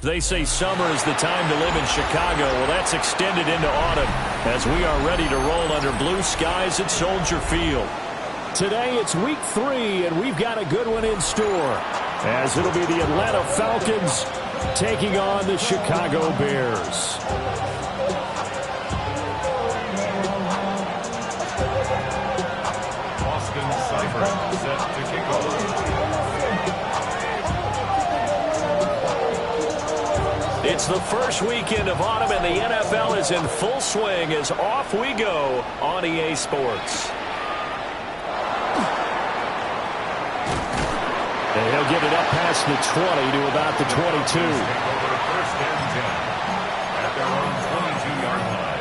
They say summer is the time to live in Chicago. Well, that's extended into autumn as we are ready to roll under blue skies at Soldier Field. Today it's week 3, and we've got a good one in store, as it'll be the Atlanta Falcons taking on the Chicago Bears. Austin Seibert set to kick off. It's the first weekend of autumn, and the NFL is in full swing as off we go on EA Sports. And he'll get it up past the 20 to about the 22. First and 10 at their own 22-yard line.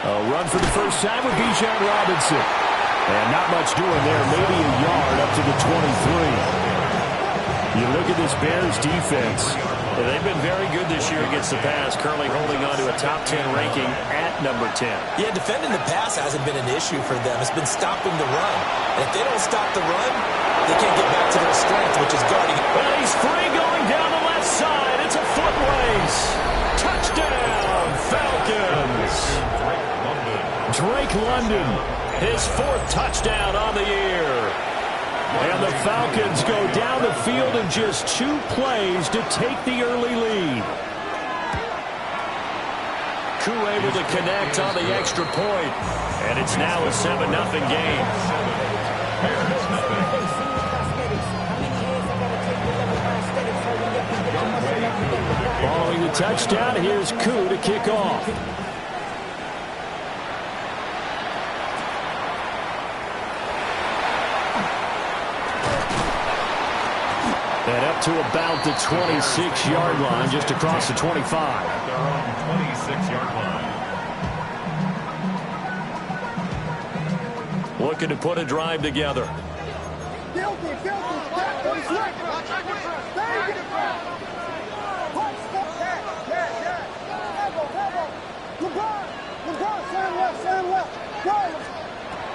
A run for the first time with Bijan Robinson. And not much doing there, maybe a yard up to the 23. You look at this Bears defense. They've been very good this year against the pass, currently holding on to a top 10 ranking at number 10. Yeah, defending the pass hasn't been an issue for them. It's been stopping the run. And if they don't stop the run, they can't get back to their strength, which is guarding. Well, he's free going down the left side. It's a foot race. Touchdown, Falcons. Drake London, his 4th touchdown on the year. And the Falcons go down the field in just 2 plays to take the early lead. Koo able to connect on the extra point, and it's now a 7-0 game. Following the touchdown, here's Koo to kick off. And up to about the 26-yard line, just across the 25. At their own 26-yard line. Looking to put a drive together.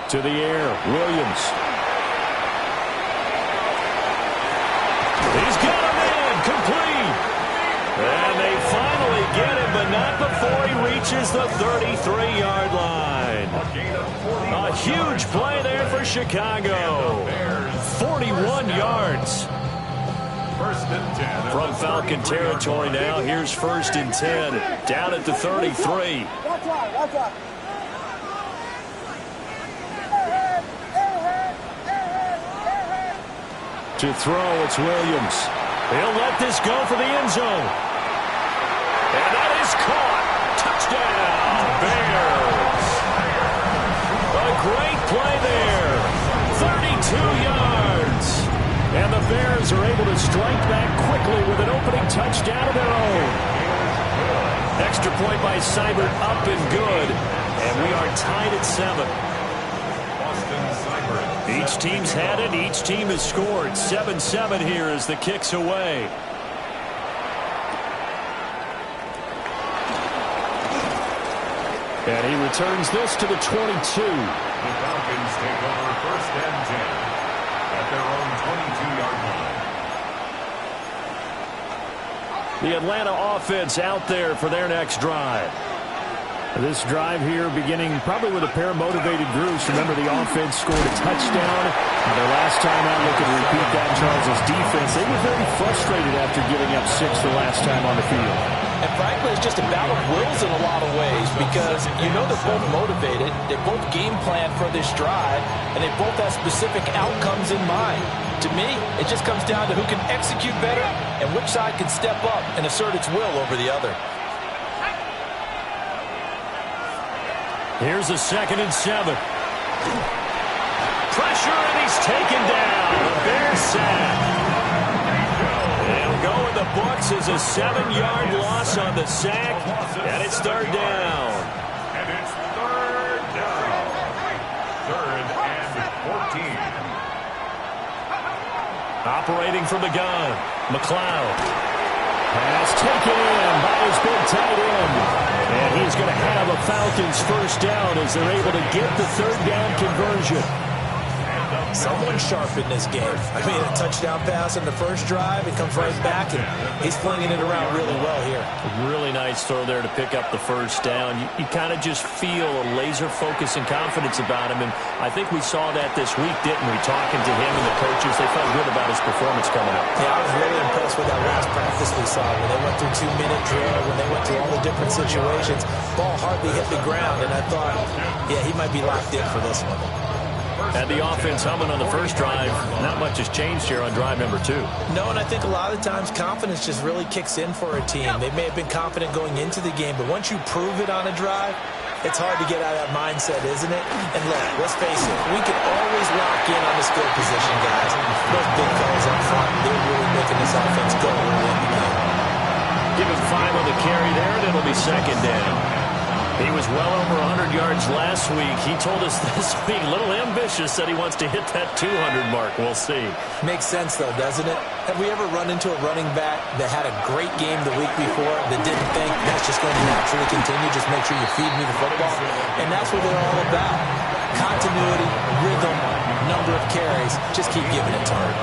To the air, Williams. He's got him in, complete. And they finally get him, but not before he reaches the 33-yard line. A huge play there for Chicago. 41 yards. First and 10. From Falcon territory now, here's first and 10. Down at the 33. To throw, it's Williams. He'll let this go for the end zone. And that is caught. Touchdown, Bears. A great play there. 32 yards. And the Bears are able to strike back quickly with an opening touchdown of their own. Extra point by Seibert, up and good. And we are tied at 7. Each team's had it. Each team has scored. 7-7 here as the kick's away. And he returns this to the 22. The Falcons take over first and 10 at their own 22-yard line. The Atlanta offense out there for their next drive. This drive here beginning probably with a pair of motivated groups. Remember, the offense scored a touchdown. Their last time out, looking to repeat that. Charles' defense, they were very frustrated after giving up 6 the last time on the field. And frankly, it's just a battle of wills in a lot of ways because you know they're both motivated. They both game plan for this drive, and they both have specific outcomes in mind. To me, it just comes down to who can execute better and which side can step up and assert its will over the other. Here's a 2nd and 7. Pressure, and he's taken down. The Bears sack. They'll go in the books as a 7-yard loss on the sack, and it's 3rd down. And it's 3rd down. 3rd and 14. Operating from the gun, McLeod. Pass taken in by his big tight end. And he's going to have a Falcons first down as they're able to get the 3rd down conversion. Someone sharp in this game. I mean, a touchdown pass in the first drive. It comes right back, and he's flinging it around really well here. A really nice throw there to pick up the first down. You kind of just feel a laser focus and confidence about him, and I think we saw that this week, didn't we? Talking to him and the coaches, they felt good about his performance coming up. Yeah, I was really impressed with that last practice we saw when they went through 2-minute drill, when they went through all the different situations. Ball hardly hit the ground, and I thought, yeah, he might be locked in for this one. Had the offense humming on the first drive. Not much has changed here on drive number 2. No, and I think a lot of times confidence just really kicks in for a team. They may have been confident going into the game, but once you prove it on a drive, it's hard to get out of that mindset, isn't it? And look, let's face it, we can always lock in on the skill position, guys. Those big fellas up front, they're really making this offense go early in the game. Give him 5 on the carry there, and it'll be 2nd down. He was well over 100 yards last week. He told us this week, a little ambitious, said he wants to hit that 200 mark. We'll see. Makes sense, though, doesn't it? Have we ever run into a running back that had a great game the week before that didn't think that's just going to naturally continue? Just make sure you feed me the football. And that's what they're all about. Continuity, rhythm, number of carries. Just keep giving it to him.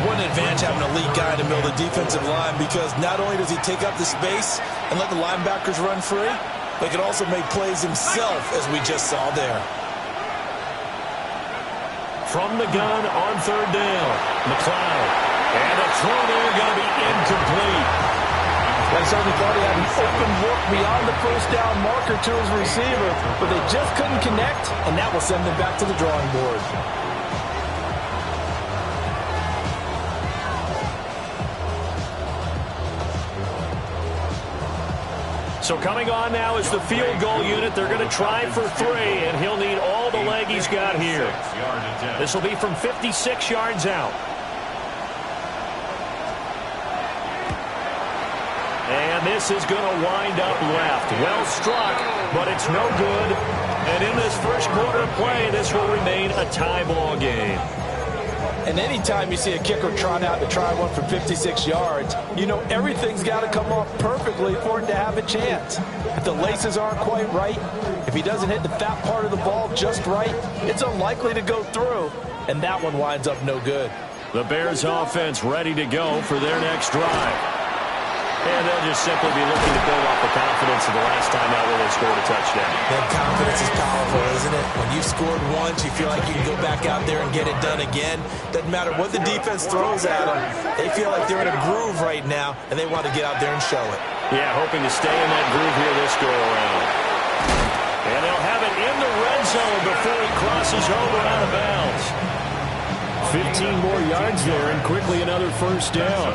What an advantage having an elite guy in the middle of the defensive line, because not only does he take up the space and let the linebackers run free, but he can also make plays himself, as we just saw there. From the gun on 3rd down, McLeod. And a throw there going to be incomplete. They certainly thought he had an open look beyond the first down marker to his receiver, but they just couldn't connect, and that will send them back to the drawing board. So coming on now is the field goal unit. They're going to try for 3, and he'll need all the leg he's got here. This will be from 56 yards out. And this is going to wind up left. Well struck, but it's no good. And in this first quarter of play, this will remain a tie ball game. And anytime you see a kicker trot out to try one for 56 yards, you know everything's got to come off perfectly for it to have a chance. If the laces aren't quite right, if he doesn't hit the fat part of the ball just right, it's unlikely to go through. And that one winds up no good. The Bears offense ready to go for their next drive. And they'll just simply be looking to build off the confidence of the last time out where they scored a touchdown. Man, confidence is powerful, isn't it? When you've scored once, you feel like you can go back out there and get it done again. Doesn't matter what the defense throws at them. They feel like they're in a groove right now, and they want to get out there and show it. Yeah, hoping to stay in that groove here this go-around. And they'll have it in the red zone before he crosses over out of bounds. 15 more yards there, and quickly another first down.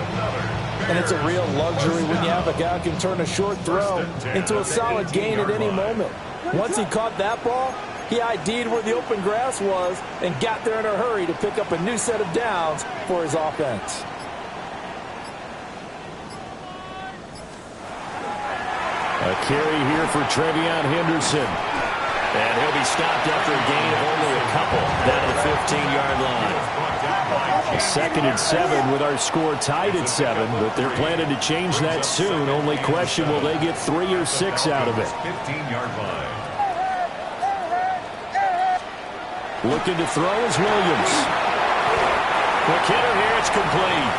And it's a real luxury when you have a guy who can turn a short throw into a solid gain at any moment. Once he caught that ball, he ID'd where the open grass was and got there in a hurry to pick up a new set of downs for his offense. A carry here for Trevion Henderson. And he'll be stopped after a gain of only a couple down to the 15-yard line. A 2nd and 7 with our score tied at 7, but they're planning to change that soon. Only question, will they get 3 or 6 out of it? 15-yard line. Looking to throw is Williams. McKinnon here, it's complete.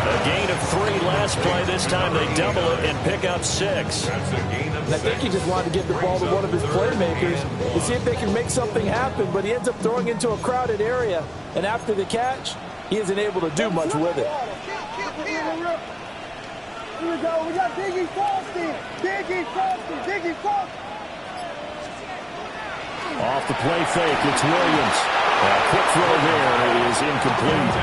A gain of 3 last play. This time they double it and pick up 6. And I think he just wanted to give the ball to one of his playmakers to see if they can make something happen, but he ends up throwing into a crowded area, and after the catch, he isn't able to do much with it. Here we go. We got Diggy Frosty. Diggy Frosty. Diggy Frosty. Off the play fake, it's Williams. A quick throw there is incomplete.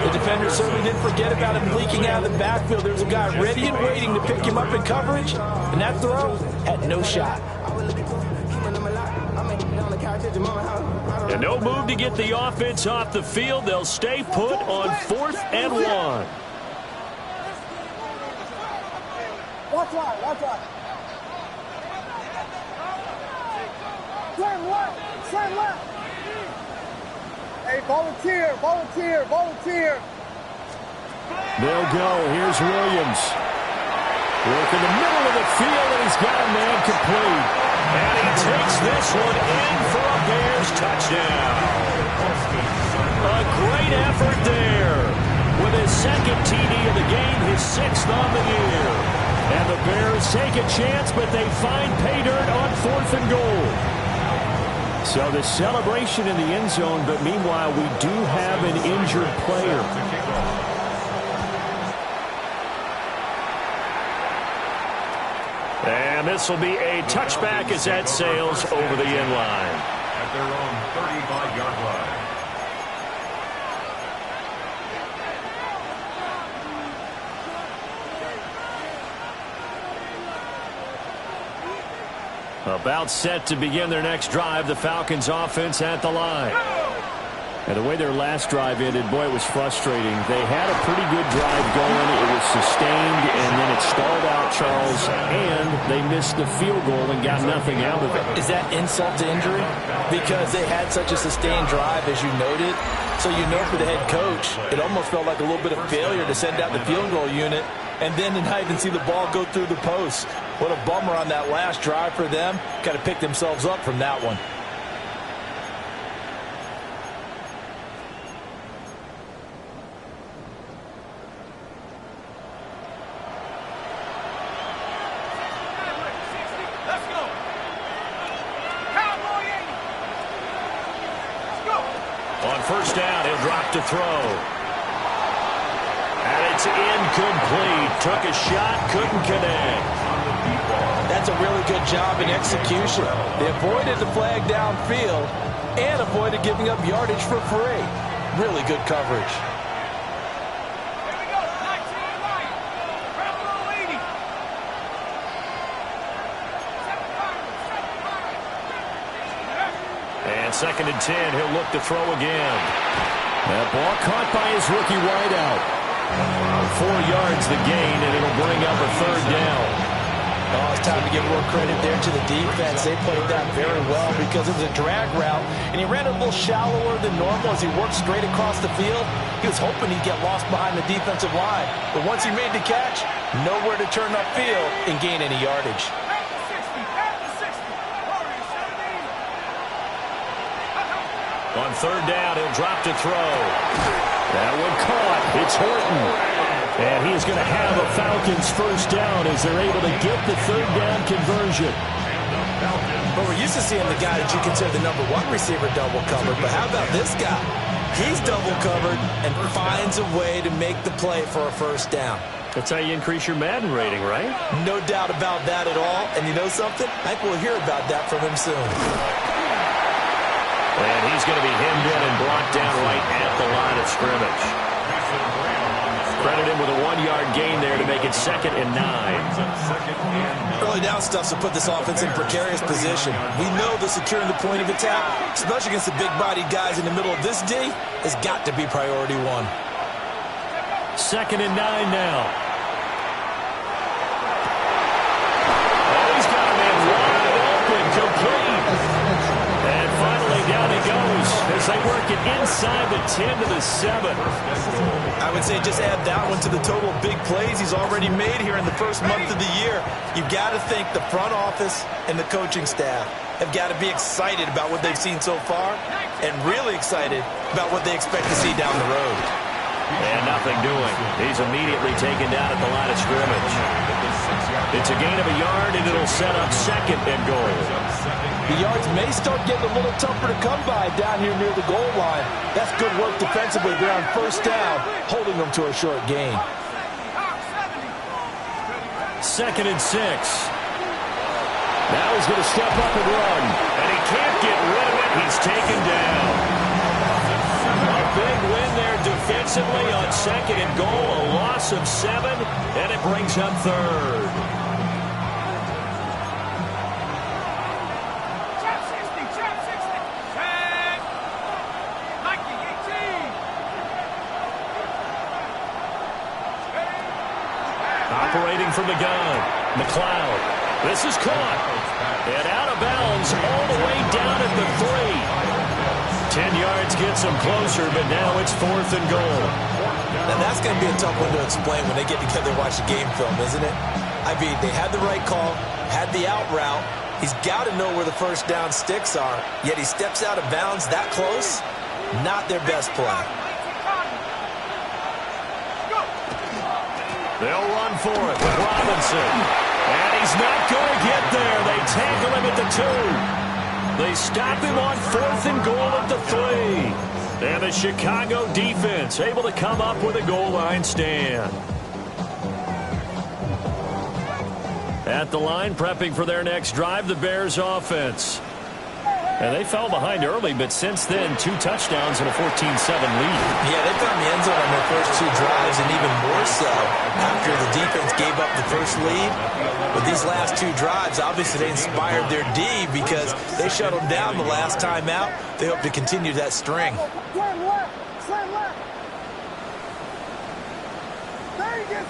The defender certainly didn't forget about him leaking out of the backfield. There's a guy ready and waiting to pick him up in coverage, and that throw had no shot. And no move to get the offense off the field. They'll stay put on 4th and 1. Watch out. Watch out. Slam left. Slam left. Hey, volunteer. Volunteer. Volunteer. They'll go. Here's Williams. Work in the middle of the field, and he's got a man complete. And he takes this one in for a Bears touchdown. A great effort there. With his 2nd TD of the game, his 6th on the year. And the Bears take a chance, but they find pay dirt on 4th and goal. So the celebration in the end zone, but meanwhile, we do have an injured player. And this will be a touchback as that sails over the end line. At their own 35-yard line. About set to begin their next drive, the Falcons offense at the line. And the way their last drive ended, boy, it was frustrating. They had a pretty good drive going. It was sustained, and then it stalled out, Charles, and they missed the field goal and got nothing out of it. Is that insult to injury? Because they had such a sustained drive, as you noted. So you know for the head coach, it almost felt like a little bit of failure to send out the field goal unit and then to not even see the ball go through the post. What a bummer on that last drive for them. Got to pick themselves up from that one. On first down, he'll drop to throw. And it's incomplete. Took a shot, couldn't connect. That's a really good job in execution. They avoided the flag downfield and avoided giving up yardage for free. Really good coverage. And 2nd and 10, he'll look to throw again. That ball caught by his rookie wideout. 4 yards the gain, and it'll bring up a third down. Oh, it's time to give more credit there to the defense. They played that very well because it was a drag route, and he ran it a little shallower than normal as he worked straight across the field. He was hoping he'd get lost behind the defensive line. But once he made the catch, nowhere to turn upfield and gain any yardage. On third down, he'll drop to throw. That one caught. It's Horton. And he's going to have a Falcons first down as they're able to get the third down conversion. But we're used to seeing the guy that you consider the number 1 receiver double covered. But how about this guy? He's double covered and finds a way to make the play for a first down. That's how you increase your Madden rating, right? No doubt about that at all. And you know something? I think we'll hear about that from him soon. And he's going to be hemmed in and brought down right at the line of scrimmage. Credit him with a 1-yard gain there to make it 2nd and 9. Early down stuff to put this offense in precarious position. We know that securing the point of attack, especially against the big-bodied guys in the middle of this D, has got to be priority 1. 2nd and 9 now. Oh, he's got a man wide open, complete. And finally down he goes as they work it inside the 10 to the 7. I would say just add that one to the total of big plays he's already made here in the first month of the year. You've got to think the front office and the coaching staff have got to be excited about what they've seen so far and really excited about what they expect to see down the road. And nothing doing. He's immediately taken down at the line of scrimmage. It's a gain of a yard, and it'll set up 2nd and goal. The yards may start getting a little tougher to come by down here near the goal line. That's good work defensively there on first down, holding them to a short gain. 2nd and 6. Now he's going to step up and run. And he can't get rid of it. He's taken down. A big win there defensively on 2nd and goal. A loss of 7, and it brings up 3rd. Operating from the gun, McLeod. This is caught. And out of bounds all the way down at the 3. 10 yards gets them closer, but now it's 4th and goal. Now that's going to be a tough one to explain when they get together and watch the game film, isn't it? I mean, they had the right call, had the out route. He's got to know where the first down sticks are, yet he steps out of bounds that close. Not their best play. They'll run for it with Robinson. And he's not going to get there. They tackle him at the 2. They stop him on 4th and goal at the 3. And the Chicago defense able to come up with a goal line stand. At the line, prepping for their next drive, the Bears offense. And they fell behind early, but since then, 2 touchdowns and a 14-7 lead. Yeah, they found the end zone on their first 2 drives, and even more so after the defense gave up the first lead. But these last 2 drives, obviously they inspired their D because they shut them down the last time out. They hope to continue that string. Slam left. Slam left. Very good.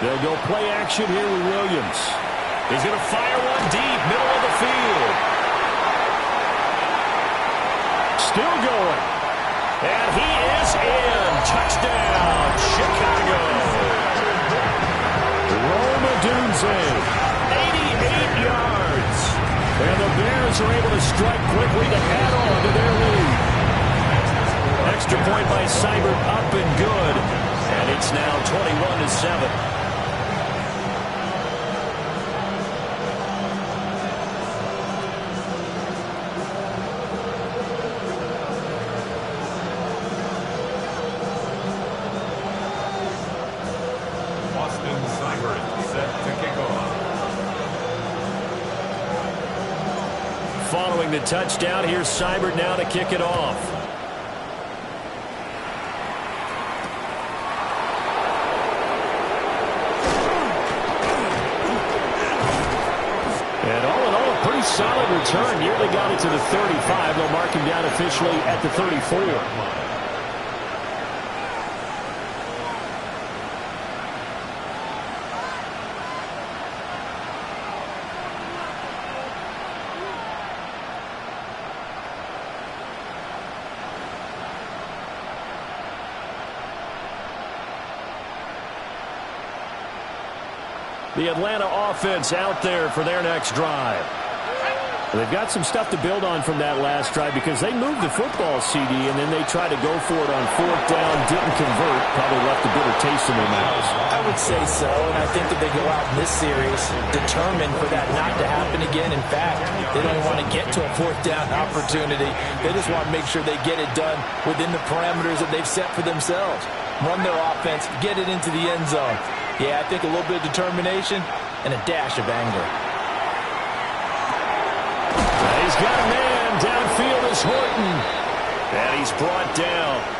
They'll go play action here with Williams. He's going to fire one deep, middle of the field. Still going. And he is in. Touchdown, Chicago. Roma Dunze, 88 yards. And the Bears are able to strike quickly to add on to their lead. Extra point by Seibert, up and good. And it's now 21-7. Following the touchdown, here's Seibert now to kick it off. And all in all, a pretty solid return. Nearly got it to the 35. They'll mark him down officially at the 34. The Atlanta offense out there for their next drive. They've got some stuff to build on from that last drive because they moved the football, CD, and then they tried to go for it on 4th down, didn't convert, probably left a bitter taste in their mouths. I would say so, and I think that they go out in this series determined for that not to happen again. In fact, they don't want to get to a 4th down opportunity. They just want to make sure they get it done within the parameters that they've set for themselves. Run their offense, get it into the end zone. Yeah, I think a little bit of determination and a dash of anger. He's got a man. Downfield is Horton. And he's brought down.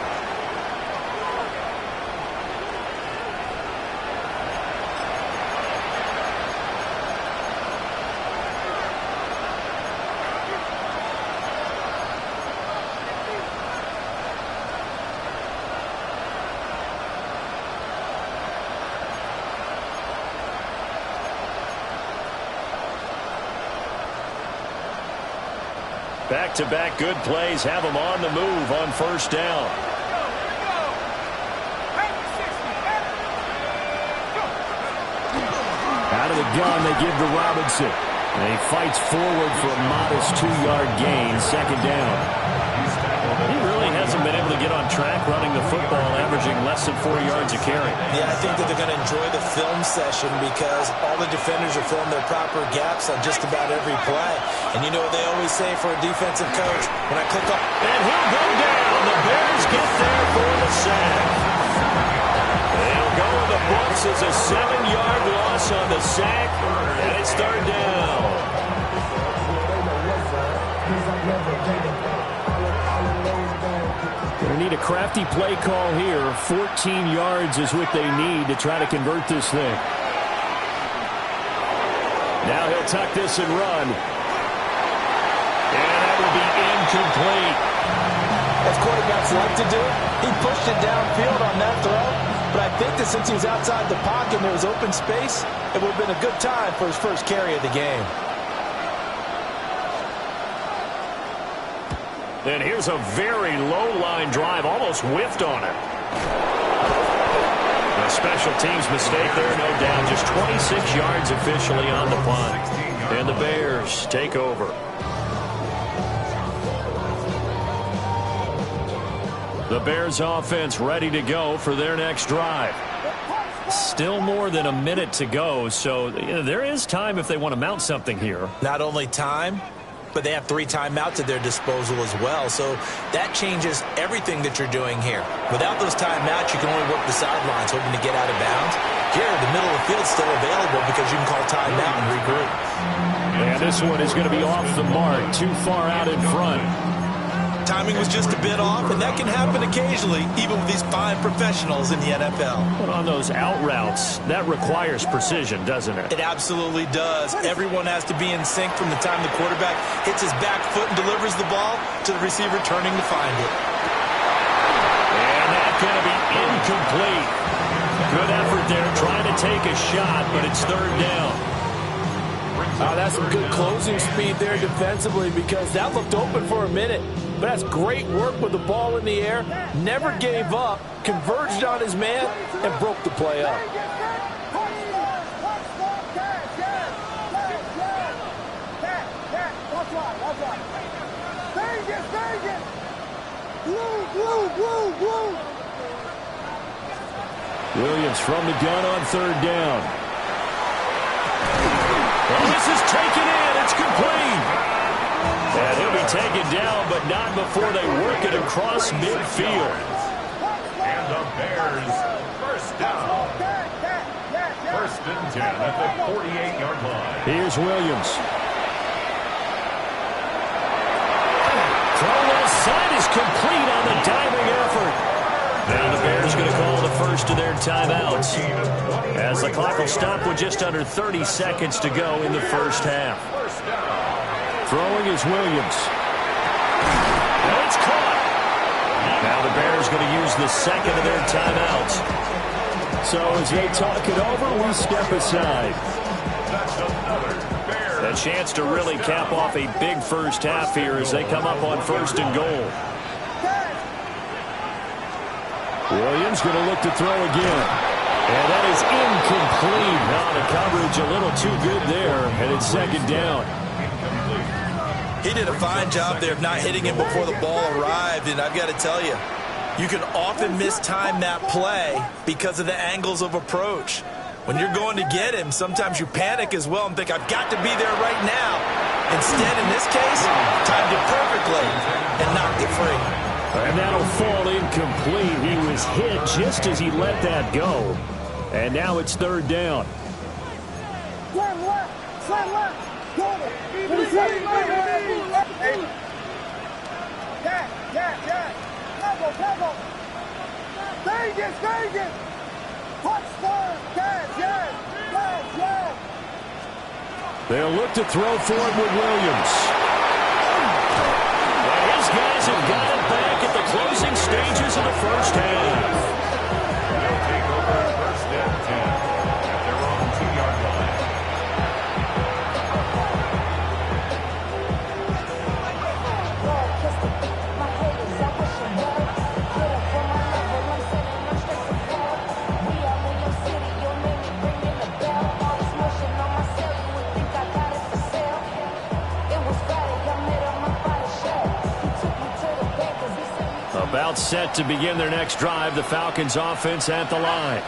Back-to-back good plays have them on the move on 1st down. Out of the gun, they give to Robinson. And he fights forward for a modest 2-yard gain, 2nd down. He really hasn't been able to get on track running the football, averaging less than 4 yards a carry. Yeah, I think that they're going to enjoy the film session because all the defenders are filling their proper gaps on just about every play. And you know what they always say for a defensive coach? When I click up, and he'll go down. The Bears get there for the sack. They'll go in the books as a 7-yard loss on the sack, and it's 3rd down. They need a crafty play call here. 14 yards is what they need to try to convert this thing. Now he'll tuck this and run. And that will be incomplete. as quarterbacks like to do, he pushed it downfield on that throw. But I think that since he was outside the pocket and there was open space, it would have been a good time for his first carry of the game. And here's a very low-line drive, almost whiffed on it. A special teams mistake there, no doubt. Just 26 yards officially on the punt. And the Bears take over. The Bears offense ready to go for their next drive. Still more than a minute to go, so there is time if they want to mount something here. Not only time, but they have 3 timeouts at their disposal as well. So that changes everything that you're doing here. Without those timeouts, you can only work the sidelines hoping to get out of bounds. Here, the middle of the field is still available because you can call timeout and regroup. And this one is going to be off the mark, too far out in front. Timing was just a bit off, and that can happen occasionally, even with these fine professionals in the NFL. But on those out routes, that requires precision, doesn't it? It absolutely does. Everyone has to be in sync from the time the quarterback hits his back foot and delivers the ball to the receiver turning to find it. And that's going to be incomplete. Good effort there, trying to take a shot, but it's 3rd down. That's some good closing speed there defensively because that looked open for a minute. But that's great work with the ball in the air. Never gave up, converged on his man, and broke the play up. Williams from the gun on 3rd down. Well, this is taken in. It's complete. And he'll be taken down, but not before they work it across midfield. And the Bears, 1st down. 1st and 10 at the 48-yard line. Here's Williams. Throw left side is complete on the diving effort. Now the Bears going to call the first of their timeouts as the clock will stop with just under 30 seconds to go in the first half. Throwing is Williams. And it's caught. Now the Bears going to use the second of their timeouts. So as they talk it over, we step aside. A chance to really cap off a big first half here as they come up on 1st and goal. Williams going to look to throw again. And that is incomplete. Now the coverage a little too good there, and it's second down. He did a fine job there of not hitting him before the ball arrived, and I've got to tell you, you can often mistime that play because of the angles of approach. When you're going to get him, sometimes you panic as well and think, I've got to be there right now. Instead, in this case, timed it perfectly and knocked it free. And that'll fall incomplete. He was hit just as he let that go. And now it's third down. Slam left, slam left. Level. Vegas. Touchdown, yes. They'll look to throw for it with Williams. And his guys have got it back at the closing stages of the first half. They'll take over first and 10 at their own 2-yard line. About set to begin their next drive, the Falcons offense at the line.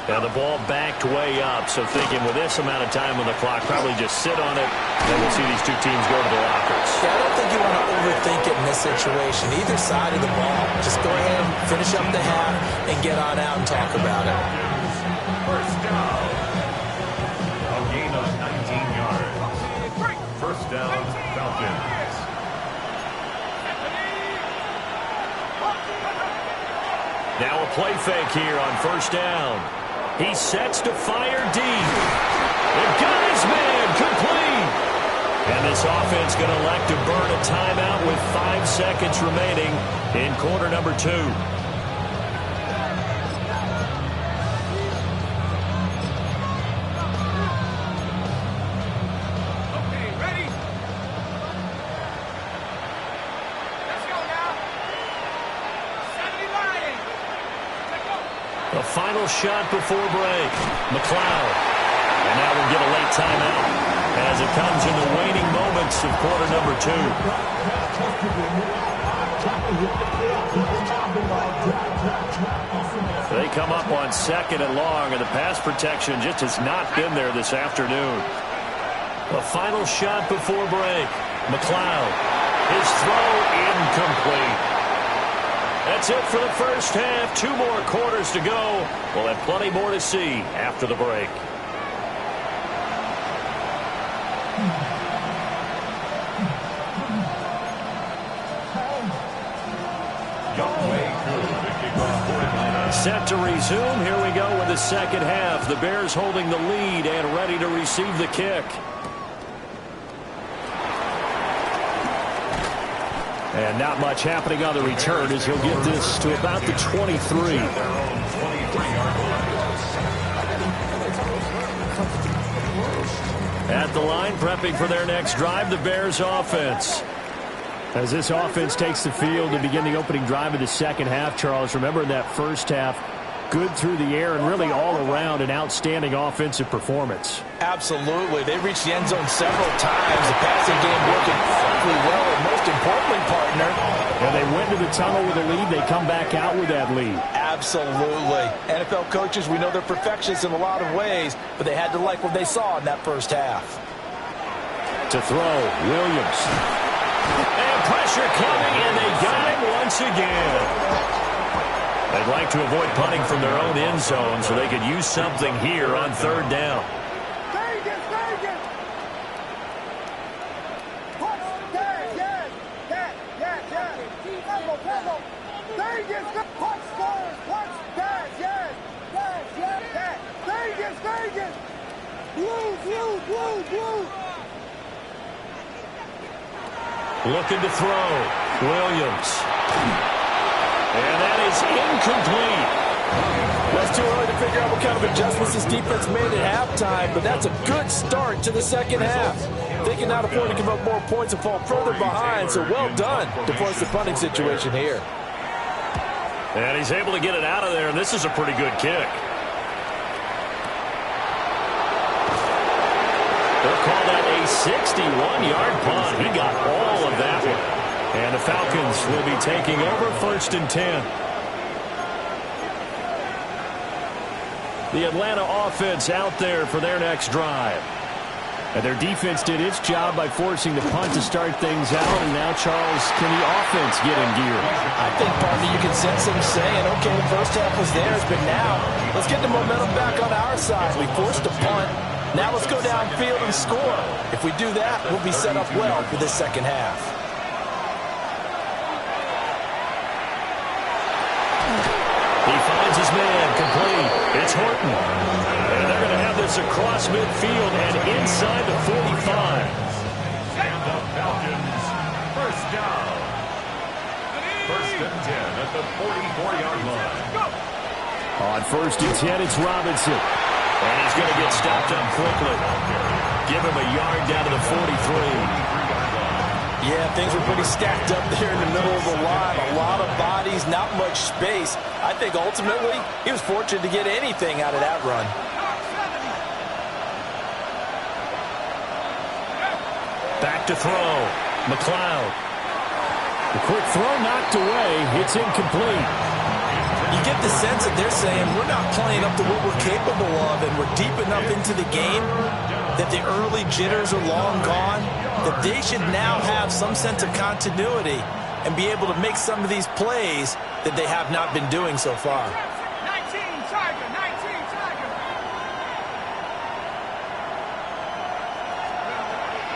Now the ball backed way up, so thinking with this amount of time on the clock, probably just sit on it, and we'll see these two teams go to the lockers. Yeah, I don't think you want to overthink it in this situation. Either side of the ball. Just go ahead and finish up the half and get on out and talk about it. First down. A gain of 19 yards. First down, Falcons. Now a play fake here on first down. He sets to fire deep. They've got his man complete. And this offense going to elect to burn a timeout with 5 seconds remaining in quarter number 2. The final shot before break. McLeod. And now we'll get a late timeout as it comes in the waning moments of quarter number 2. They come up on second and long, and the pass protection just has not been there this afternoon. The final shot before break. McLeod. His throw incomplete. That's it for the first half. 2 more quarters to go. We'll have plenty more to see after the break. Set to resume. Here we go with the second half. The Bears holding the lead and ready to receive the kick. And not much happening on the return as he'll get this to about the 23. At the line, prepping for their next drive, the Bears offense. As this offense takes the field to begin the opening drive of the second half, Charles, remember in that first half, good through the air and really all around an outstanding offensive performance. Absolutely. They reached the end zone several times. The passing game working perfectly well, and most importantly, partner. And they went to the tunnel with a lead. They come back out with that lead. Absolutely. NFL coaches, we know they're perfectionists in a lot of ways, but they had to like what they saw in that first half. To throw, Williams. And pressure coming, and they got him once again. They'd like to avoid punting from their own end zone so they could use something here on third down. Vegas. Level. Vegas, Vegas. Blue. Looking to throw. Williams. And that is incomplete. Well, it's too early to figure out what kind of adjustments this defense made at halftime, but that's a good start to the second half. They can now afford to give up more points and fall further behind, so well done to force the punting situation here. And he's able to get it out of there, and this is a pretty good kick. A 61-yard punt. He got all of that one. And the Falcons will be taking over 1st and 10. The Atlanta offense out there for their next drive. And their defense did its job by forcing the punt to start things out. And now, Charles, can the offense get in gear? I think, partner, you can sense them saying, okay, the first half was theirs, but now let's get the momentum back on our side. We forced a punt. Now let's go downfield and score. If we do that, we'll be set up well for this second half. He finds his man complete. It's Horton. And they're going to have this across midfield and inside the 45. And the Falcons, first down. 1st and 10 at the 44-yard line. On 1st and 10, it's Robinson. And he's going to get stopped up quickly. Give him a yard down to the 43. Yeah, things were pretty stacked up there in the middle of the line. A lot of bodies, not much space. I think ultimately he was fortunate to get anything out of that run. Back to throw. McLeod. The quick throw knocked away. It's incomplete. You get the sense that they're saying we're not playing up to what we're capable of, and we're deep enough into the game that the early jitters are long gone, that they should now have some sense of continuity and be able to make some of these plays that they have not been doing so far. 19 Tiger, 19 Tiger.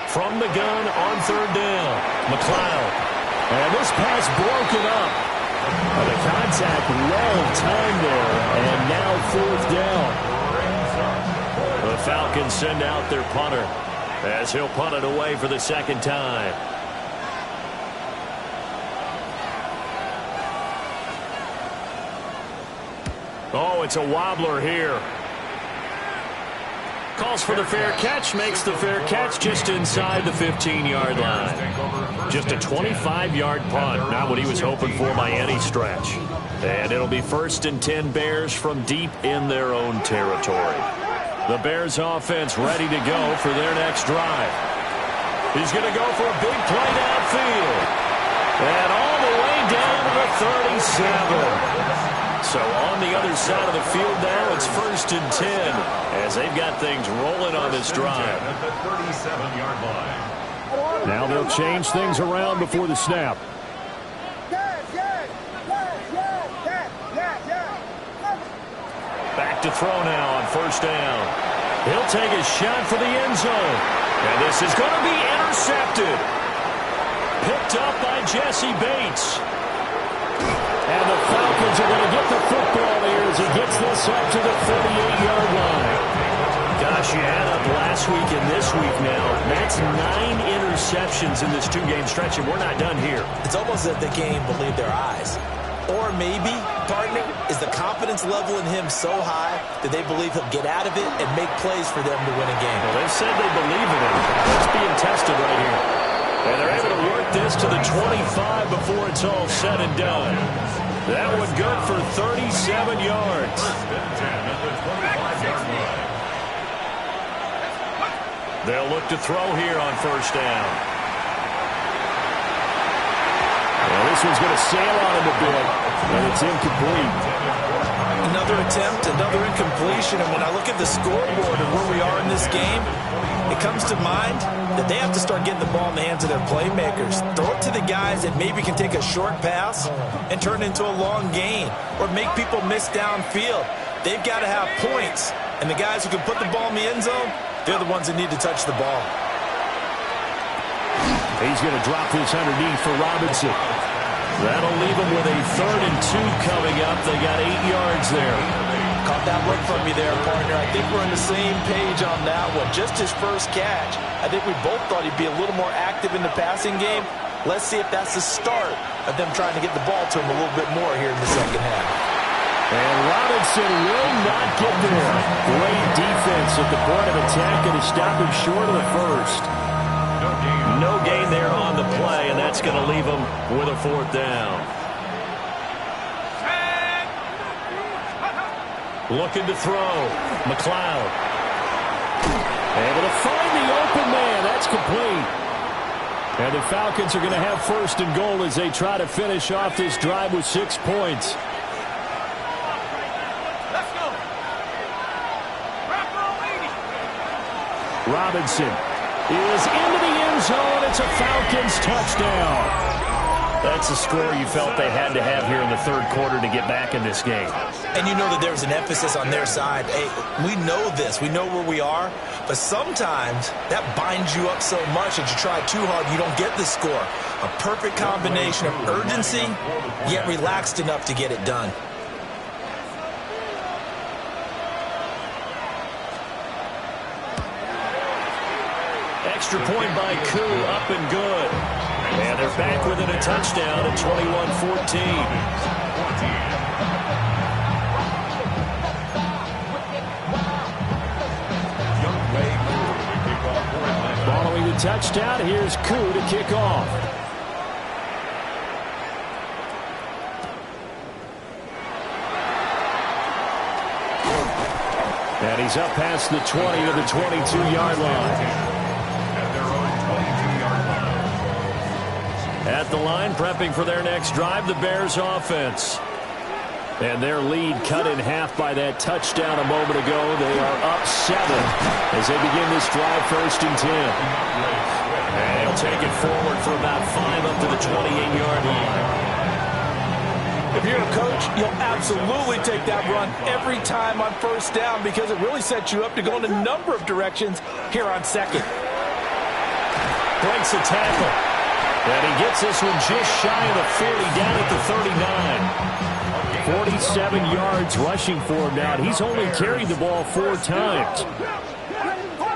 From the gun on 3rd down. McLeod. And this pass broken up. The contact well timed there, and now 4th down. The Falcons send out their punter as he'll punt it away for the 2nd time. Oh, it's a wobbler here. Calls for the fair catch, makes the fair catch just inside the 15-yard line. Just a 25-yard punt, not what he was hoping for by any stretch. And it'll be 1st and 10 Bears from deep in their own territory. The Bears offense ready to go for their next drive. He's going to go for a big play downfield. And all the way down to the 37. So on the other side of the field now, it's 1st and 10 as they've got things rolling on this drive. At the 37-yard line. Now they'll change things around before the snap. Back to throw now on 1st down. He'll take a shot for the end zone. And this is going to be intercepted. Picked up by Jesse Bates. And the Falcons are going to get the football here as he gets this up to the 38-yard line. Gosh, you add up last week and this week now. That's 9 interceptions in this 2-game stretch, and we're not done here. It's almost as if they can't even believe their eyes. Or maybe, partner, is the confidence level in him so high that they believe he'll get out of it and make plays for them to win a game. Well, they've said they believe in him. It's being tested right here. And they're able to work this to the 25 before it's all said and done. That one good for 37 yards. They'll look to throw here on 1st down. Well, this one's going to sail on him a bit, and it's incomplete. Another attempt, another incompletion, and when I look at the scoreboard and where we are in this game, it comes to mind that they have to start getting the ball in the hands of their playmakers. Throw it to the guys that maybe can take a short pass and turn it into a long gain or make people miss downfield. They've got to have points, and the guys who can put the ball in the end zone, they're the ones that need to touch the ball. He's going to drop this underneath for Robinson. That'll leave him with a 3rd and 2 coming up. They got 8 yards there. Caught that look from me there, partner. I think we're on the same page on that one. Just his first catch. I think we both thought he'd be a little more active in the passing game. Let's see if that's the start of them trying to get the ball to him a little bit more here in the second half. And Robinson will not get there. Great defense at the point of attack, and to stop him short of the first. No gain there on the play, and that's going to leave him with a 4th down. Looking to throw. McLeod. Able to find the open man. That's complete. And the Falcons are going to have first and goal as they try to finish off this drive with 6 points. Robinson is into the end zone. It's a Falcons touchdown. That's a score you felt they had to have here in the third quarter to get back in this game. And you know that there's an emphasis on their side. Hey, we know this. We know where we are. But sometimes that binds you up so much that you try too hard, you don't get the score. A perfect combination of urgency, yet relaxed enough to get it done. Extra point by Koo, up and good. And they're back within a touchdown at 21-14. Following the touchdown, here's Koo to kick off. And he's up past the 20 to the 22-yard line. At the line, prepping for their next drive, the Bears offense. And their lead cut in half by that touchdown a moment ago. They are up 7 as they begin this drive, 1st and 10. And he'll take it forward for about 5 up to the 28-yard line. If you're a coach, you'll absolutely take that run every time on 1st down because it really sets you up to go in a number of directions here on 2nd. Breaks a tackle. And he gets this one just shy of the 40, down at the 39. 47 yards rushing for him now. He's only carried the ball 4 times.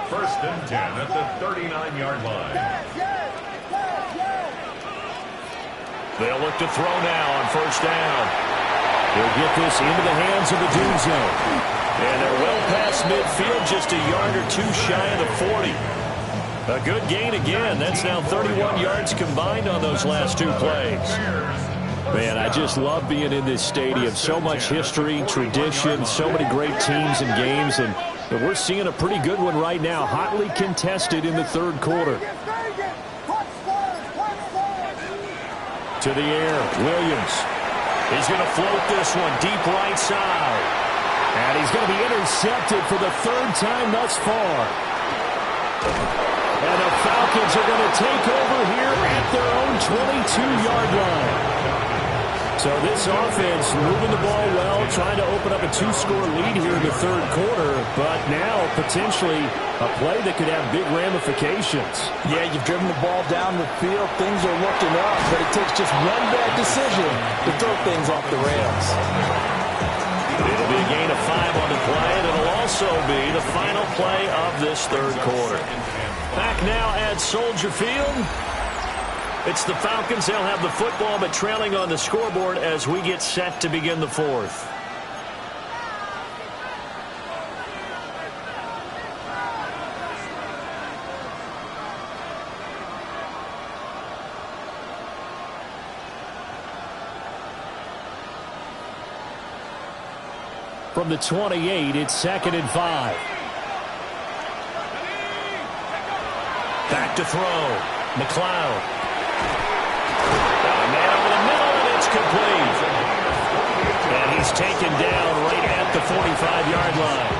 1st and 10 at the 39-yard line. They'll look to throw now on 1st down. He'll get this into the hands of the doom zone. And they're well past midfield, just a yard or 2 shy of the 40. A good gain again. That's now 31 yards combined on those last 2 plays. Man, I just love being in this stadium. So much history, tradition, so many great teams and games. And we're seeing a pretty good one right now. Hotly contested in the 3rd quarter. To the air, Williams. He's going to float this one deep right side. And he's going to be intercepted for the 3rd time thus far. And the Falcons are going to take over here at their own 22-yard line. So this offense moving the ball well, trying to open up a 2-score lead here in the 3rd quarter, but now potentially a play that could have big ramifications. Yeah, you've driven the ball down the field. Things are looking up, but it takes just one bad decision to throw things off the rails. It'll be a gain of 5 on the play, and it'll also be the final play of this 3rd quarter. Back now at Soldier Field. It's the Falcons. They'll have the football, but trailing on the scoreboard as we get set to begin the 4th. From the 28, it's 2nd and 5. Back to throw. McLeod. Man over the middle, and it's complete. And he's taken down right at the 45-yard line.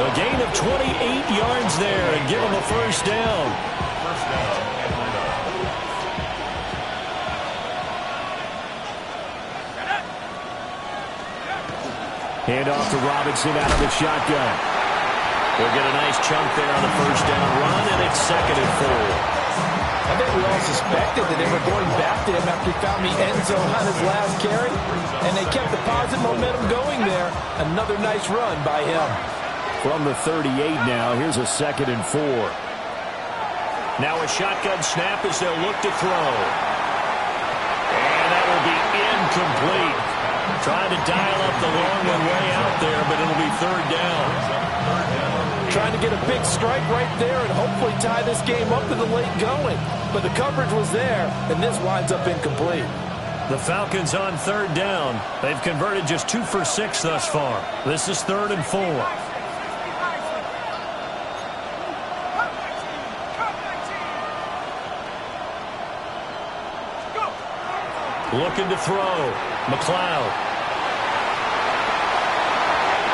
A gain of 28 yards there and give him a 1st down. Hand off to Robinson out of the shotgun. We'll get a nice chunk there on the 1st down run, and it's 2nd and 4. I think we all suspected that they were going back to him after he found the end zone on his last carry, and they kept the positive momentum going there. Another nice run by him. From the 38 now, here's a 2nd and 4. Now a shotgun snap as they'll look to throw. And that will be incomplete. Trying to dial up the long one way out there, but it'll be 3rd down. Trying to get a big strike right there and hopefully tie this game up to the late going. But the coverage was there, and this winds up incomplete. The Falcons on 3rd down. They've converted just 2 for 6 thus far. This is 3rd and 4. Looking to throw. McLeod.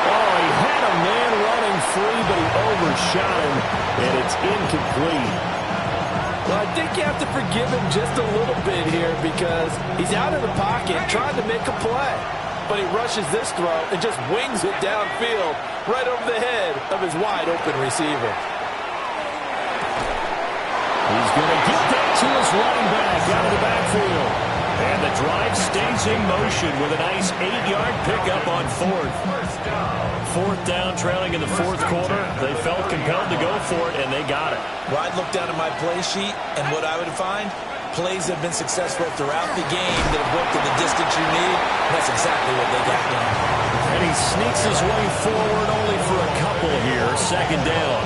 Oh, he had a man running free, but he overshot him, and it's incomplete. Well, I think you have to forgive him just a little bit here because he's out of the pocket trying to make a play. But he rushes this throw and just wings it downfield right over the head of his wide-open receiver. He's going to get that to his running back out of the backfield. And the drive stays in motion with a nice 8-yard pickup on fourth. Fourth down, trailing in the fourth quarter. They felt compelled to go for it, and they got it. Well, I'd look down at my play sheet, and what I would find, plays have been successful throughout the game that have worked in the distance you need. And that's exactly what they got done. And he sneaks his way forward only for a couple here. Second down.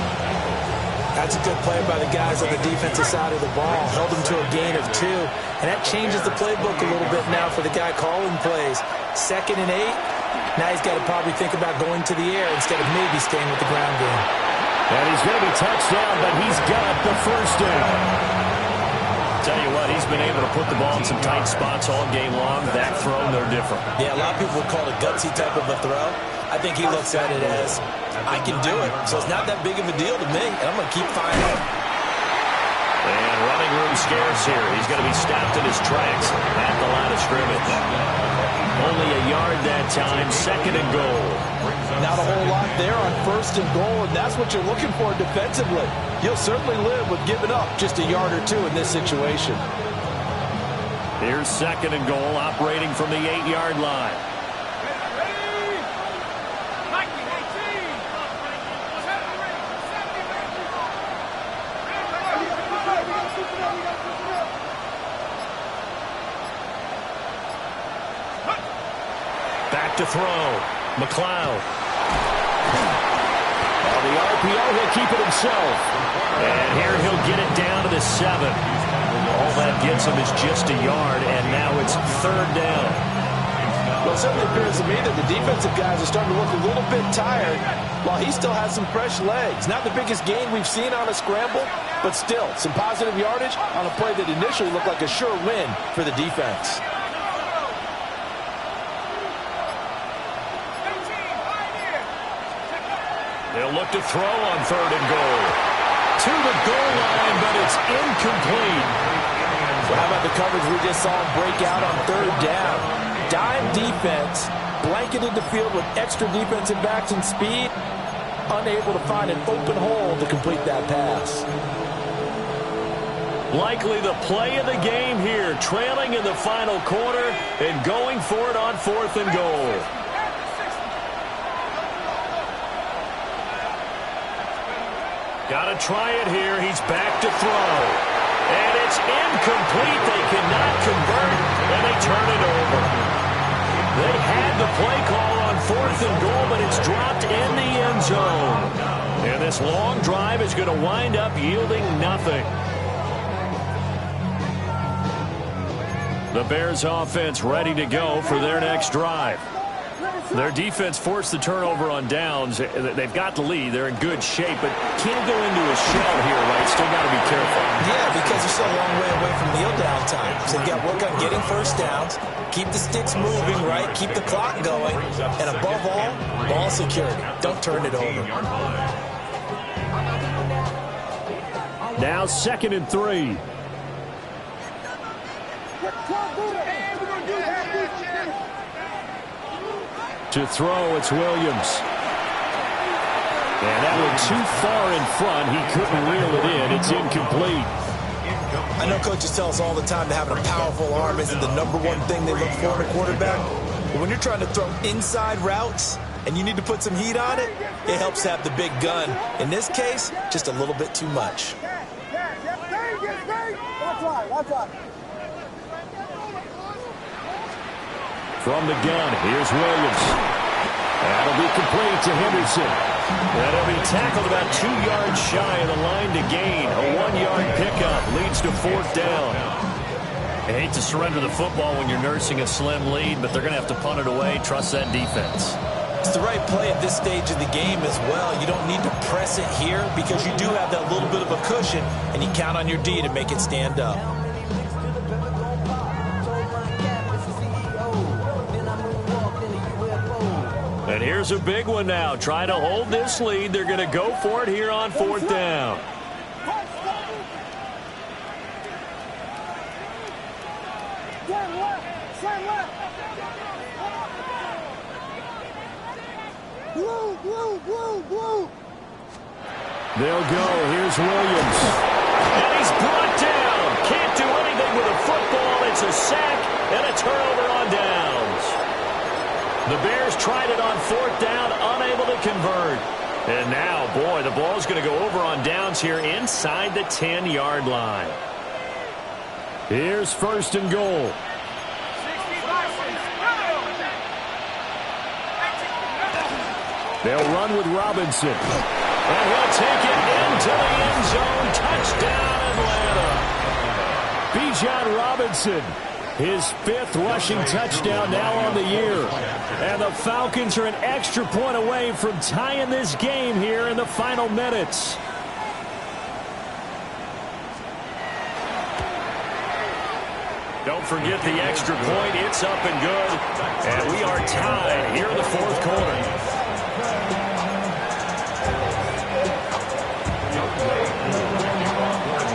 That's a good play by the guys on the defensive side of the ball. Held him to a gain of 2. And that changes the playbook a little bit now for the guy calling plays. 2nd and 8. Now he's got to probably think about going to the air instead of maybe staying with the ground game. And he's going to be touched down, but he's got the first down. Tell you what, he's been able to put the ball in some tight spots all game long. That throw, no different. Yeah, a lot of people would call it a gutsy type of a throw. I think he looks at it as, I can do it, so it's not that big of a deal to me, and I'm going to keep firing. And running room scarce here. He's going to be stopped in his tracks at the line of scrimmage. Only a yard that time, 2nd and goal. Not a whole lot there on 1st and goal, and that's what you're looking for defensively. You'll certainly live with giving up just a yard or 2 in this situation. Here's 2nd and goal, operating from the 8-yard line. Back to throw. McLeod. On the RPO, he'll keep it himself. And here he'll get it down to the 7. All that gets him is just a yard, and now it's 3rd down. Well, it certainly appears to me that the defensive guys are starting to look a little bit tired while he still has some fresh legs. Not the biggest gain we've seen on a scramble, but still some positive yardage on a play that initially looked like a sure win for the defense. They'll look to throw on 3rd and goal. To the goal line, but it's incomplete. Well, how about the coverage we just saw him break out on 3rd down? Dime defense, blanketed the field with extra defensive backs and speed, unable to find an open hole to complete that pass. Likely the play of the game here, trailing in the final quarter and going for it on 4th and goal. Got to try it here. He's back to throw. And it's incomplete. They cannot convert, and they turn it over. They had the play call on 4th and goal, but it's dropped in the end zone. And this long drive is going to wind up yielding nothing. The Bears offense ready to go for their next drive. Their defense forced the turnover on downs. They've got the lead. They're in good shape, but can't go into a shell here, right? Still got to be careful. Yeah, because they're still a long way away from kneel down time. So they've got to work on getting first downs, keep the sticks moving, right? Keep the clock going. And above all, ball security. Don't turn it over. Now 2nd and 3. To throw, it's Williams. And that went too far in front. He couldn't reel it in. It's incomplete. I know coaches tell us all the time that having a powerful arm isn't the #1 thing they look for in a quarterback. But when you're trying to throw inside routes and you need to put some heat on it, it helps to have the big gun. In this case, just a little bit too much. From the gun, here's Williams. That'll be complete to Henderson. That'll be tackled about 2 yards shy of the line to gain. A 1-yard pickup leads to 4th down. I hate to surrender the football when you're nursing a slim lead, but they're going to have to punt it away. Trust that defense. It's the right play at this stage of the game as well. You don't need to press it here because you do have that little bit of a cushion, and you count on your D to make it stand up. Here's a big one now. Trying to hold this lead. They're going to go for it here on 4th down. They'll go. Here's Williams. And he's brought down. Can't do anything with a football. It's a sack and a turnover on downs. The Bears tried it on 4th down, unable to convert. And now, boy, the ball's going to go over on downs here inside the 10-yard line. Here's 1st and goal. They'll run with Robinson. And he'll take it into the end zone. Touchdown, Atlanta. Bijan Robinson, his 5th rushing touchdown now on the year. And the Falcons are an extra point away from tying this game here in the final minutes. Don't forget the extra point. It's up and good. And we are tied here in the 4th quarter.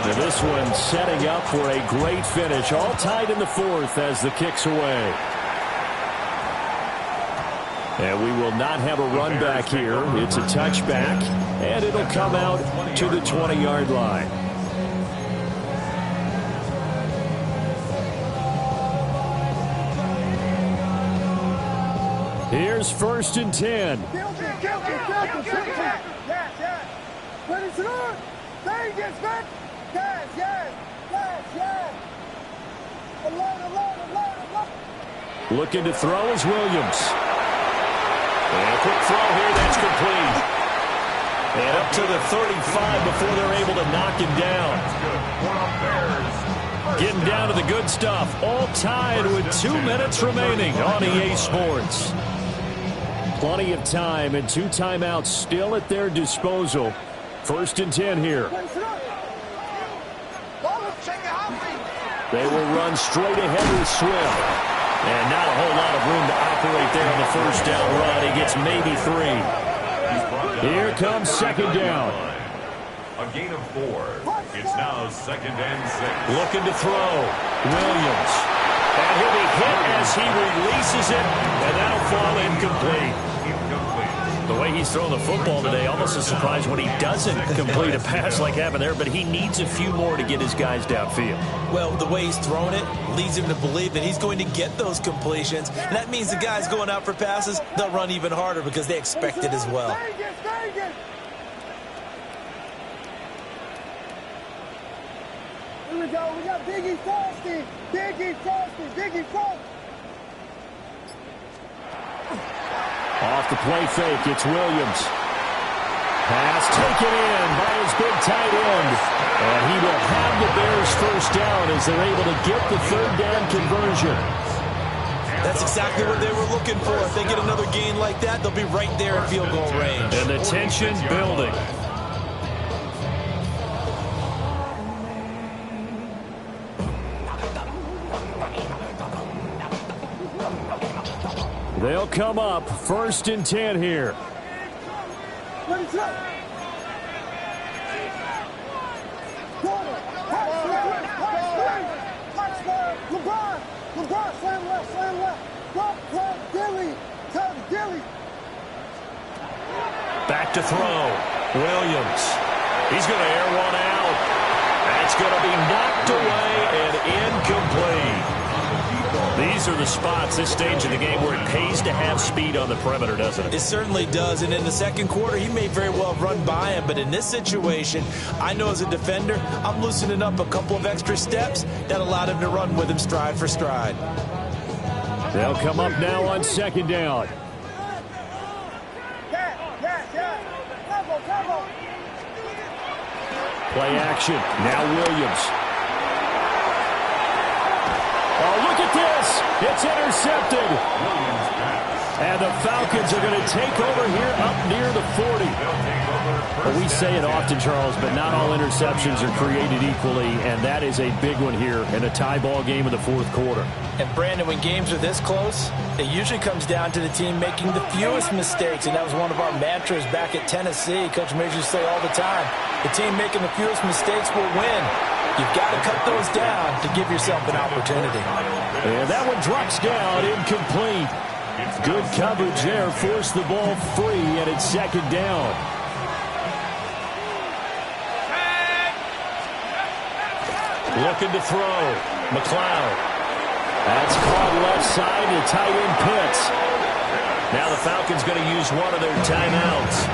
And this one setting up for a great finish. All tied in the 4th as the kick's away. And we will not have a run back here. It's a touchback, and it'll come out to the 20-yard line. Here's 1st and 10. Looking to throw is Williams. And a quick throw here, that's complete. And up to the 35 before they're able to knock him down. Getting down to the good stuff. All tied with 2 minutes remaining on EA Sports. Plenty of time and 2 timeouts still at their disposal. 1st and 10 here. They will run straight ahead with Swift. And not a whole lot of room to operate there on the 1st down run. He gets maybe 3. Here comes 2nd down. A gain of 4. It's now 2nd and 6. Looking to throw. Williams. And he'll be hit as he releases it. And that'll fall incomplete. The way he's throwing the football today, almost a surprise when he doesn't complete a pass like happened there, but he needs a few more to get his guys downfield. Well, the way he's throwing it leads him to believe that he's going to get those completions. And that means the guys going out for passes, they'll run even harder because they expect it as well. Here we go. We got Biggie Frosty. Biggie Frosty. Biggie Frosty. Off the play fake, it's Williams. Pass taken in by his big tight end. And he will have the Bears 1st down as they're able to get the 3rd down conversion. That's exactly what they were looking for. If they get another gain like that, they'll be right there in field goal range. And the tension building. They'll come up 1st and 10 here. LeBron, slam left. Dilly. Back to throw. Williams. He's going to air one out. That's going to be knocked away and incomplete. These are the spots, this stage of the game, where it pays to have speed on the perimeter, doesn't it? It certainly does. And in the 2nd quarter, he may very well have run by him. But in this situation, I know as a defender, I'm loosening up a couple of extra steps that allowed him to run with him stride for stride. They'll come up now on 2nd down. Play action. Now Williams. Oh, look at this. It's intercepted. Williams pass And the Falcons are going to take over here up near the 40. Well, we say it often, Charles, but not all interceptions are created equally, and that is a big one here in a tie ball game in the fourth quarter. And, Brandon, when games are this close, it usually comes down to the team making the fewest mistakes, and that was one of our mantras back at Tennessee. Coach Major used to say all the time, the team making the fewest mistakes will win. You've got to cut those down to give yourself an opportunity. And that one drops down, incomplete. Good coverage there, forced the ball free, and it's second down. Looking to throw. McLeod. That's caught left side to tight end Pitts. Now the Falcons going to use one of their timeouts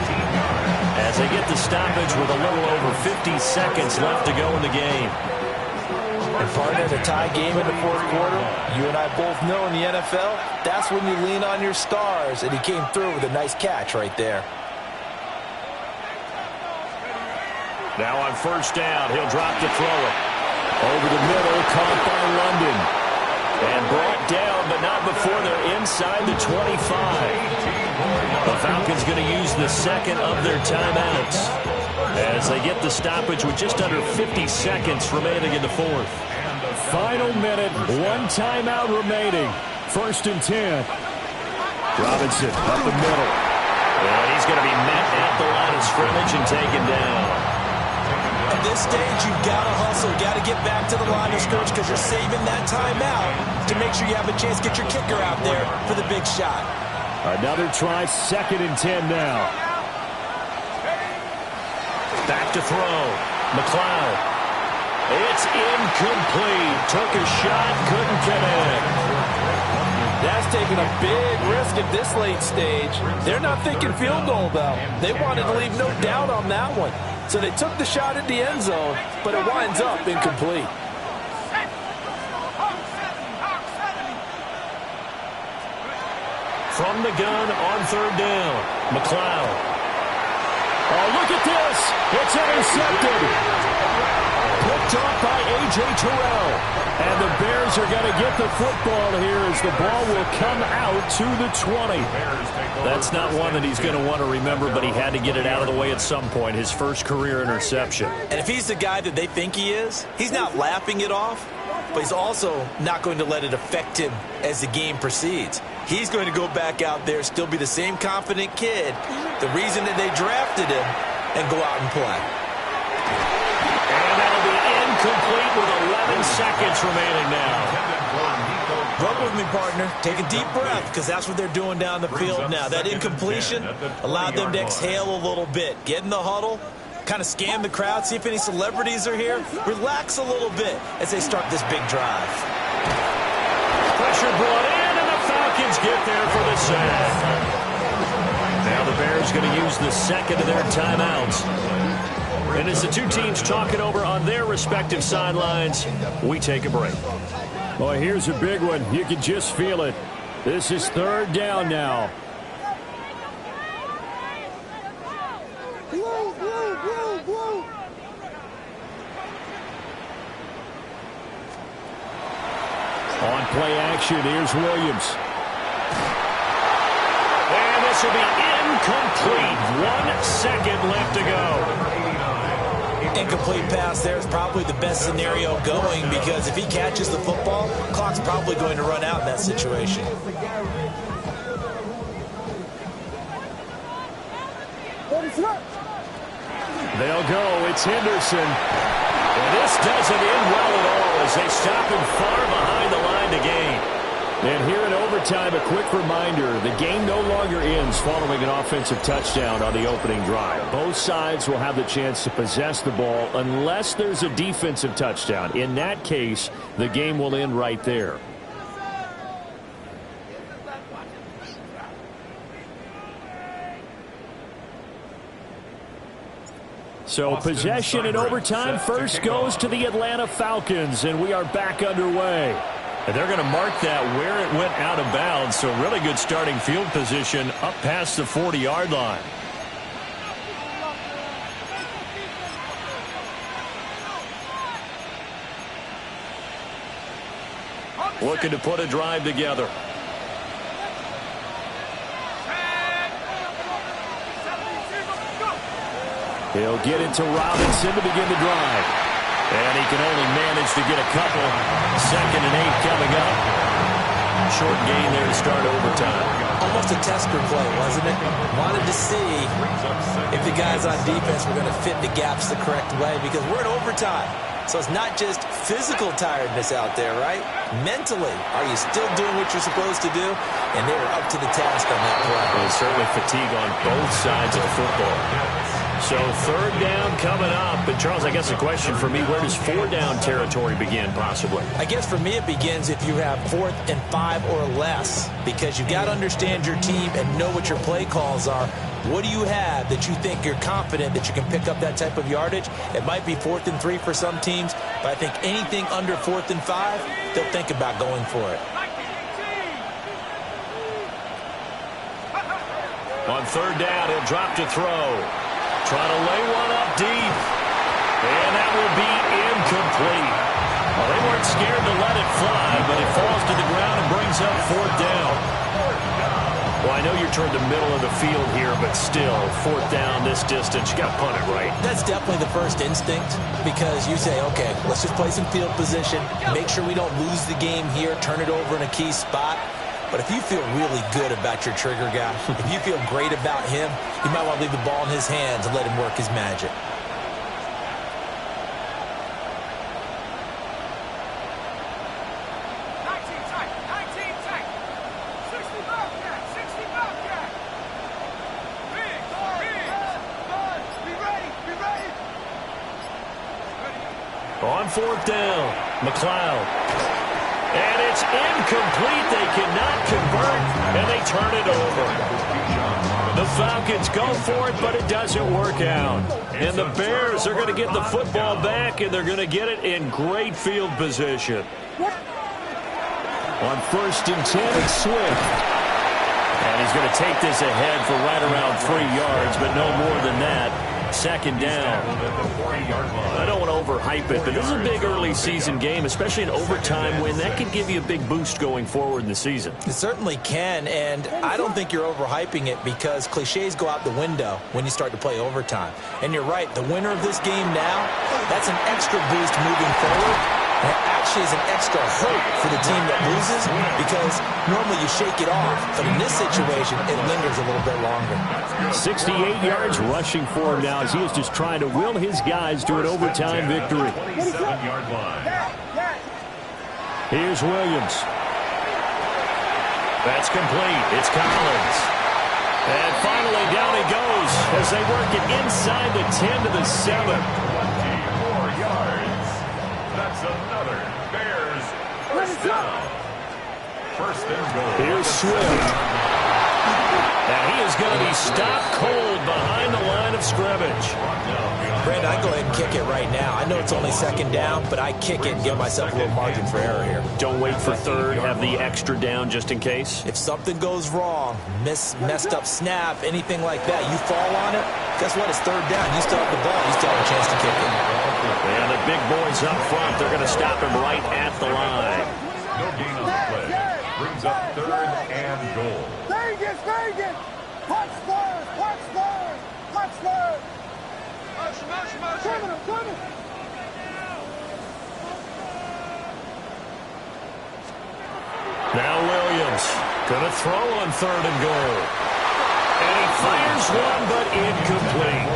as they get the stoppage with a little over 50 seconds left to go in the game. And partner, the tie game in the fourth quarter, you and I both know in the NFL, that's when you lean on your stars, and he came through with a nice catch right there. Now on first down, he'll drop to throw it. Over the middle, caught by London. And brought down, but not before they're inside the 25. The Falcons going to use the second of their timeouts as they get the stoppage with just under 50 seconds remaining in the fourth. Final minute, one timeout remaining. First and 10. Robinson up the middle. And he's going to be met at the line of scrimmage and taken down. At this stage, you've got to hustle, got to get back to the line of scrimmage because you're saving that timeout to make sure you have a chance to get your kicker out there for the big shot. Another try, second and 10 now. Back to throw. McLeod. It's incomplete. Took a shot, couldn't connect. That's taking a big risk at this late stage. They're not thinking field goal, though. They wanted to leave no doubt on that one. So they took the shot at the end zone, but it winds up incomplete. From the gun on third down, McLeod. Oh, look at this. It's intercepted. Picked off by A.J. Terrell. And the Bears are going to get the football here as the ball will come out to the 20. That's not one that he's going to want to remember, but he had to get it out of the way at some point. His first career interception. And if he's the guy that they think he is, he's not laughing it off, but he's also not going to let it affect him as the game proceeds. He's going to go back out there, still be the same confident kid, the reason that they drafted him, and go out and play. And that'll be incomplete with 11 seconds remaining now. Rub with me, partner. Take a deep breath, because that's what they're doing down the field now. That incompletion allowed them to exhale a little bit. Get in the huddle, kind of scan the crowd, see if any celebrities are here. Relax a little bit as they start this big drive. Pressure brought in, and the Falcons get there for the sack. Now the Bears going to use the second of their timeouts. And as the two teams talk it over on their respective sidelines, we take a break. Well, here's a big one. You can just feel it. This is third down now. On play action, here's Williams. And this will be incomplete. 1 second left to go. Incomplete pass there is probably the best scenario going, because if he catches the football, clock's probably going to run out in that situation. They'll go. It's Henderson. And this doesn't end well at all as they stop him far behind the line to gain. And here in overtime, a quick reminder, the game no longer ends following an offensive touchdown on the opening drive. Both sides will have the chance to possess the ball unless there's a defensive touchdown. In that case, the game will end right there. So possession in overtime first goes to the Atlanta Falcons, and we are back underway. And they're going to mark that where it went out of bounds, so really good starting field position up past the 40-yard line. Looking to put a drive together. He'll get it to Robinson to begin the drive. And he can only manage to get a couple. 2nd and 8 coming up. Short gain there to start overtime. Almost a tester play, wasn't it? Wanted to see if the guys on defense were going to fit the gaps the correct way, because we're in overtime. So it's not just physical tiredness out there, right? Mentally, are you still doing what you're supposed to do? And they were up to the task on that play. There's certainly fatigue on both sides of the football. So 3rd down coming up. And Charles, I guess the question for me, where does 4th down territory begin possibly? I guess for me it begins if you have 4th and 5 or less, because you've got to understand your team and know what your play calls are. What do you have that you think you're confident that you can pick up that type of yardage? It might be 4th and 3 for some teams, but I think anything under 4th and 5, they'll think about going for it. On 3rd down, he'll drop to throw. Trying to lay one up deep. And that will be incomplete. Well, they weren't scared to let it fly, but it falls to the ground and brings up 4th down. Well, I know you're toward the middle of the field here, but still, 4th down this distance, you got to punt it right. That's definitely the first instinct, because you say, okay, let's just play some field position, make sure we don't lose the game here, turn it over in a key spot. But if you feel really good about your trigger guy, if you feel great about him, you might want to leave the ball in his hands and let him work his magic. On 4th down, McLeod. And it's incomplete. They cannot convert, and they turn it over. The Falcons go for it, but it doesn't work out. And the Bears are going to get the football back, and they're going to get it in great field position. On 1st and 10, it's Swift. And he's going to take this ahead for right around 3 yards, but no more than that. 2nd down. I don't want to overhype it, but this is a big early season game, especially an overtime win. That could give you a big boost going forward in the season. It certainly can, and I don't think you're overhyping it, because cliches go out the window when you start to play overtime. And you're right, the winner of this game now, that's an extra boost moving forward. And it actually is an extra hurt for the team that loses, because normally you shake it off. But in this situation, it lingers a little bit longer. 68 yards rushing for him now, as he is just trying to will his guys to an overtime victory. 27-yard line. Here's Williams. That's complete. It's Collins. And finally down he goes as they work it inside the 10 to the 7. 24 yards. That's another Bears first down. 1st and goal. Here's Swift. And he is going to be stopped cold behind the line of scrimmage. Brandon, I go ahead and kick it right now. I know it's only 2nd down, but I kick it and give myself a little margin for error here. Don't wait for 3rd. Have the extra down just in case. If something goes wrong, messed up snap, anything like that, you fall on it, guess what? It's 3rd down. You still have the ball. You still have a chance to kick it. And the big boys up front, they're going to stop him right at the line. No gain on the play. Brings up 3rd and goal. Vegas! Punch first! Coming! Now Williams going to throw on 3rd and goal. And he fires one, but incomplete.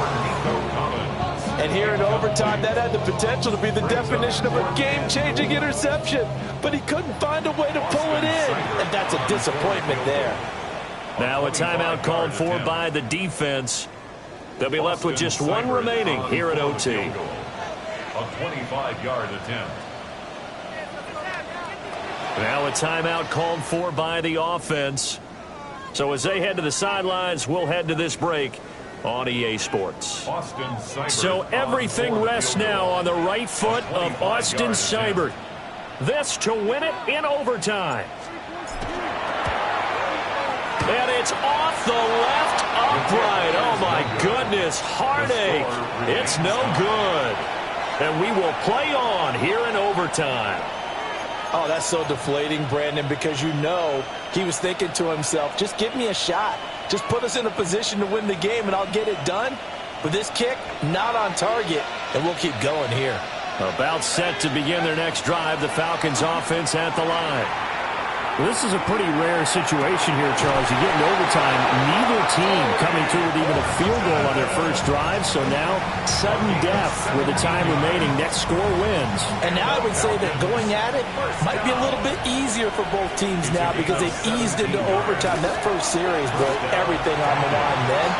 And here in overtime, that had the potential to be the definition of a game-changing interception. But he couldn't find a way to pull it in. And that's a disappointment there. Now a timeout called for by the defense. They'll be left with just one remaining here at OT. A 25-yard attempt. Now a timeout called for by the offense. So as they head to the sidelines, we'll head to this break on EA Sports. So everything rests now on the right foot of Austin Seibert. This to win it in overtime. And it's off the left upright. Oh, my goodness. Heartache. It's no good. And we will play on here in overtime. Oh, that's so deflating, Brandon, because you know he was thinking to himself, just give me a shot. Just put us in a position to win the game, and I'll get it done. With this kick, not on target, and we'll keep going here. About set to begin their next drive, the Falcons offense at the line. Well, this is a pretty rare situation here, Charles. You get in overtime, neither team coming through with even a field goal on their first drive, so now sudden death with the time remaining. Next score wins. And now I would say that going at it might be a little bit easier for both teams now because they've eased into overtime. That first series broke everything on the line then.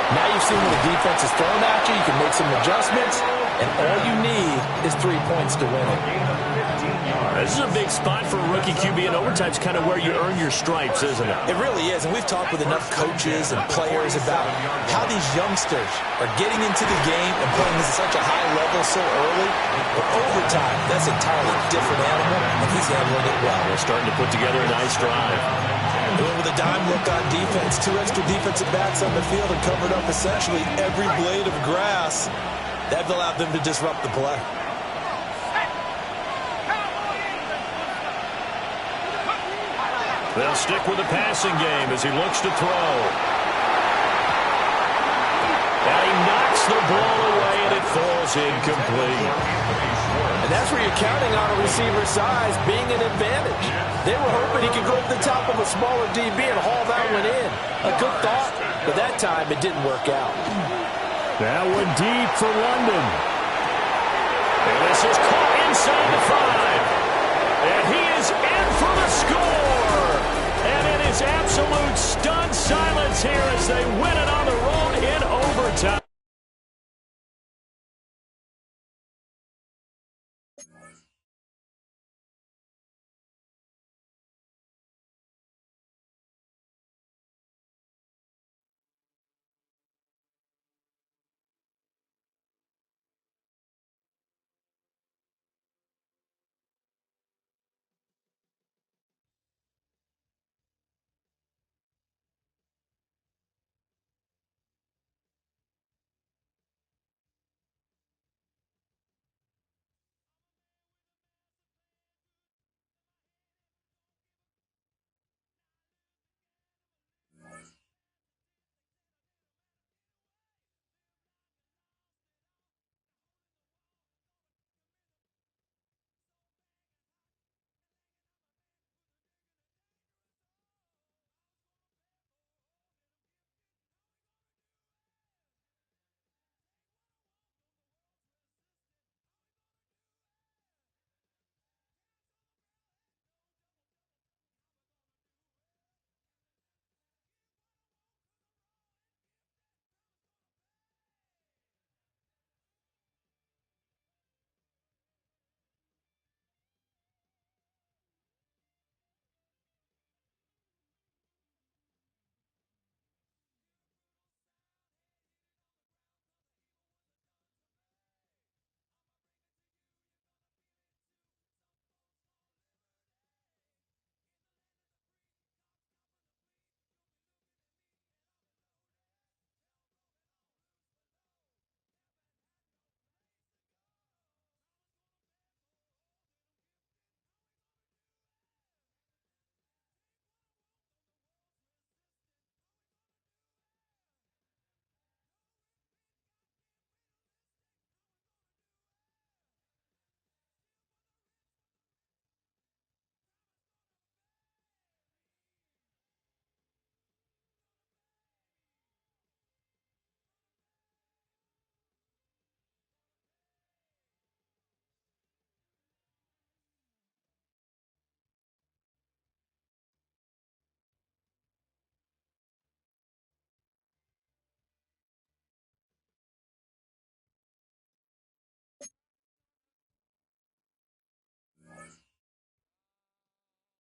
Now you've seen when the defense is thrown at you, you can make some adjustments, and all you need is 3 points to win it. This is a big spot for a rookie QB, and overtime's kind of where you earn your stripes, isn't it? It really is, and we've talked with enough coaches and players about how these youngsters are getting into the game and playing at such a high level so early. But overtime, that's an entirely different animal, and he's handling it well. They're starting to put together a nice drive. With a dime look on defense, 2 extra defensive backs on the field and covered up essentially every blade of grass. That allowed them to disrupt the play. They'll stick with the passing game as he looks to throw. And he knocks the ball away, and it falls incomplete. And that's where you're counting on a receiver's size being an advantage. They were hoping he could go up the top of a smaller DB and haul that one in. A good thought, but that time it didn't work out. That one deep for London. And this is caught inside the 5. And he is in for the score.